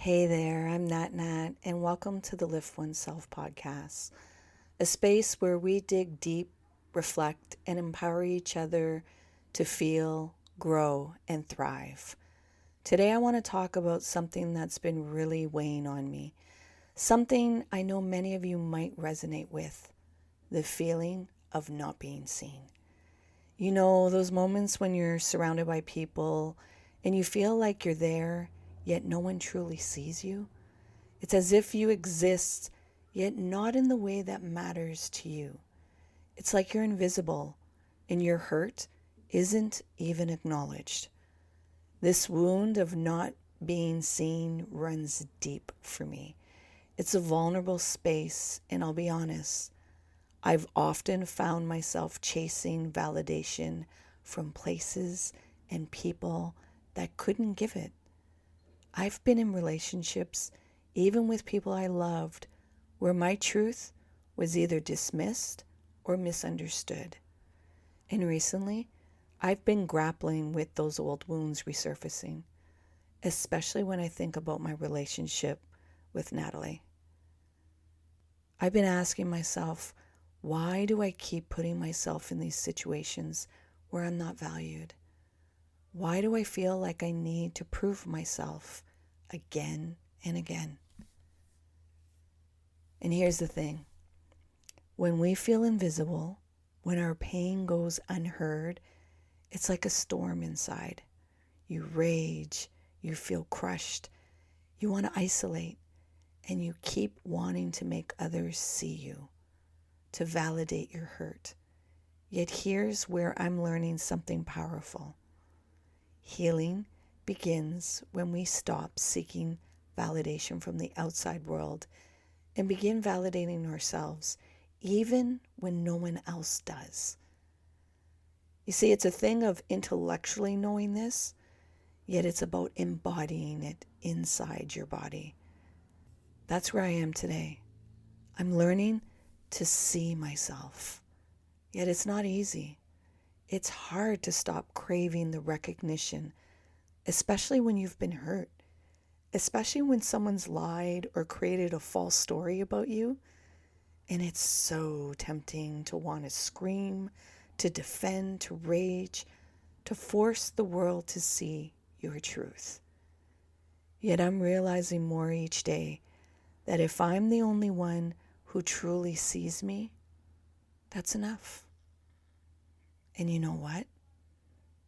Hey there, I'm Nat, and welcome to the LiftOneSelf podcast, a space where we dig deep, reflect, and empower each other to feel, grow, and thrive. Today, I want to talk about something that's been really weighing on me, something I know many of you might resonate with: the feeling of not being seen. You know, those moments when you're surrounded by people and you feel like you're there, yet no one truly sees you. It's as if you exist, yet not in the way that matters to you. It's like you're invisible and your hurt isn't even acknowledged. This wound of not being seen runs deep for me. It's a vulnerable space, and I'll be honest, I've often found myself chasing validation from places and people that couldn't give it. I've been in relationships, even with people I loved, where my truth was either dismissed or misunderstood. And recently, I've been grappling with those old wounds resurfacing, especially when I think about my relationship with Natalie. I've been asking myself, why do I keep putting myself in these situations where I'm not valued? Why do I feel like I need to prove myself again and again? And here's the thing. When we feel invisible, when our pain goes unheard, it's like a storm inside. You rage, you feel crushed, you want to isolate, and you keep wanting to make others see you, to validate your hurt. Yet here's where I'm learning something powerful. Healing begins when we stop seeking validation from the outside world and begin validating ourselves, even when no one else does. You see, it's a thing of intellectually knowing this, yet it's about embodying it inside your body. That's where I am today. I'm learning to see myself. Yet it's not easy. It's hard to stop craving the recognition, especially when you've been hurt, especially when someone's lied or created a false story about you. And it's so tempting to want to scream, to defend, to rage, to force the world to see your truth. Yet I'm realizing more each day that if I'm the only one who truly sees me, that's enough. And you know what?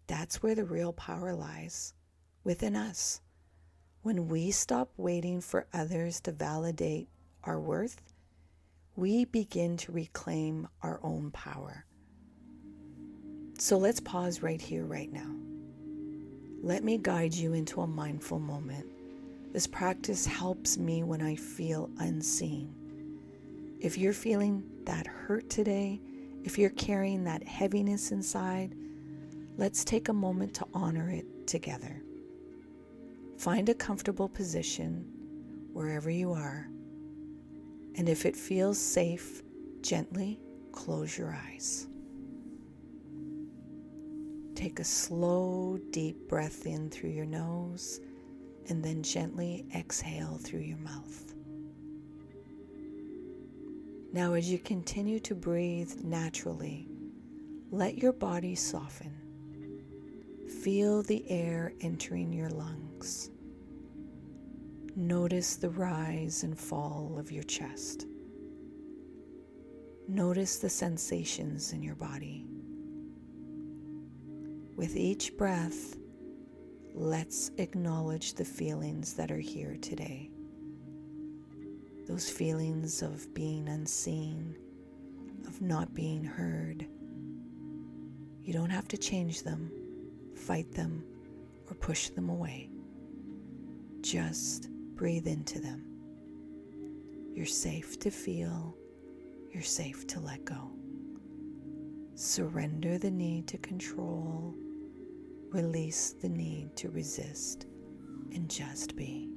That's where the real power lies, within us. When we stop waiting for others to validate our worth, we begin to reclaim our own power. So let's pause right here, right now. Let me guide you into a mindful moment. This practice helps me when I feel unseen. If you're feeling that hurt today, if you're carrying that heaviness inside, let's take a moment to honor it together. Find a comfortable position wherever you are, and if it feels safe, gently close your eyes. Take a slow, deep breath in through your nose, and then gently exhale through your mouth. Now, as you continue to breathe naturally, let your body soften. Feel the air entering your lungs. Notice the rise and fall of your chest. Notice the sensations in your body. With each breath, let's acknowledge the feelings that are here today. Those feelings of being unseen, of not being heard. You don't have to change them, fight them, or push them away. Just breathe into them. You're safe to feel. You're safe to let go. Surrender the need to control. Release the need to resist, and just be.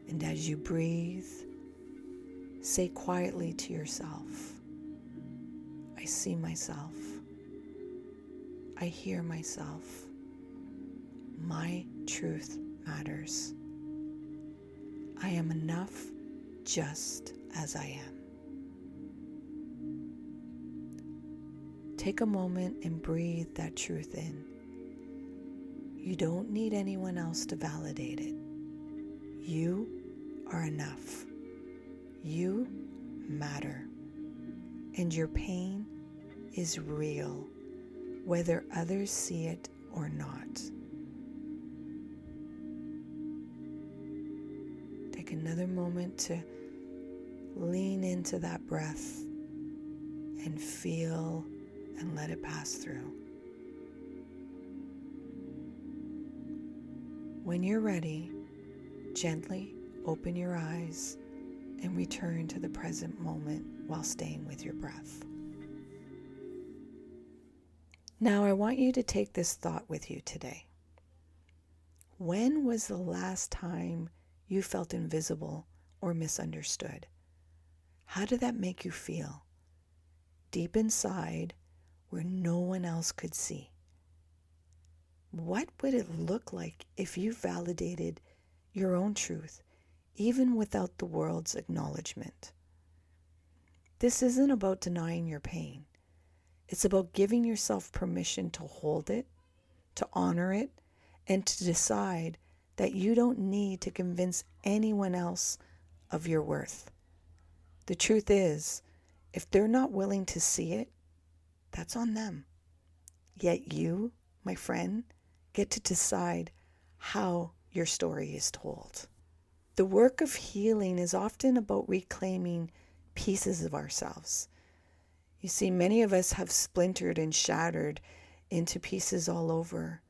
And as you breathe, say quietly to yourself, I see myself. I hear myself. My truth matters. I am enough just as I am. Take a moment and breathe that truth in. You don't need anyone else to validate it. You are enough. You matter. And your pain is real, whether others see it or not. Take another moment to lean into that breath and feel and let it pass through. When you're ready, gently open your eyes and return to the present moment while staying with your breath. Now I want you to take this thought with you today. When was the last time you felt invisible or misunderstood? How did that make you feel? Deep inside, where no one else could see. What would it look like if you validated your own truth, even without the world's acknowledgement? This isn't about denying your pain. It's about giving yourself permission to hold it, to honor it, and to decide that you don't need to convince anyone else of your worth. The truth is, if they're not willing to see it, that's on them. Yet you, my friend, get to decide how your story is told. The work of healing is often about reclaiming pieces of ourselves. You see, many of us have splintered and shattered into pieces all over.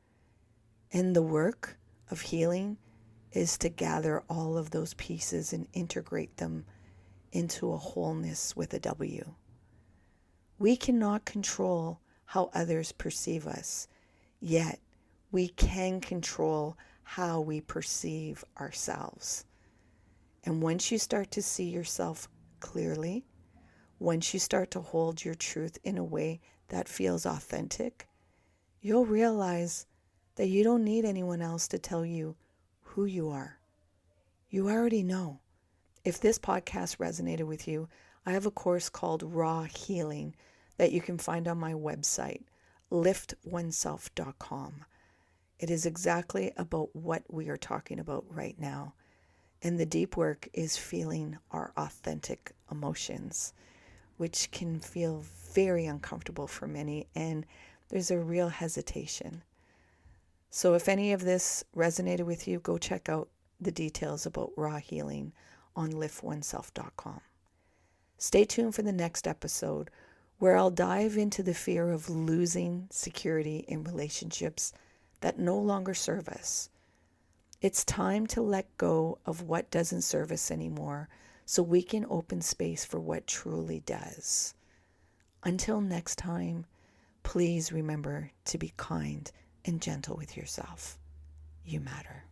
And the work of healing is to gather all of those pieces and integrate them into a wholeness with a W. We cannot control how others perceive us, yet we can control how we perceive ourselves. And once you start to see yourself clearly, once you start to hold your truth in a way that feels authentic, you'll realize that you don't need anyone else to tell you who you are. You already know. If this podcast resonated with you, I have a course called Raw Healing that you can find on my website, LiftOneSelf.com. It is exactly about what we are talking about right now. And the deep work is feeling our authentic emotions, which can feel very uncomfortable for many, and there's a real hesitation. So if any of this resonated with you, go check out the details about Raw Healing on LiftOneSelf.com. Stay tuned for the next episode, where I'll dive into the fear of losing security in relationships that no longer serve us. It's time to let go of what doesn't serve us anymore so we can open space for what truly does. Until next time, please remember to be kind and gentle with yourself. You matter.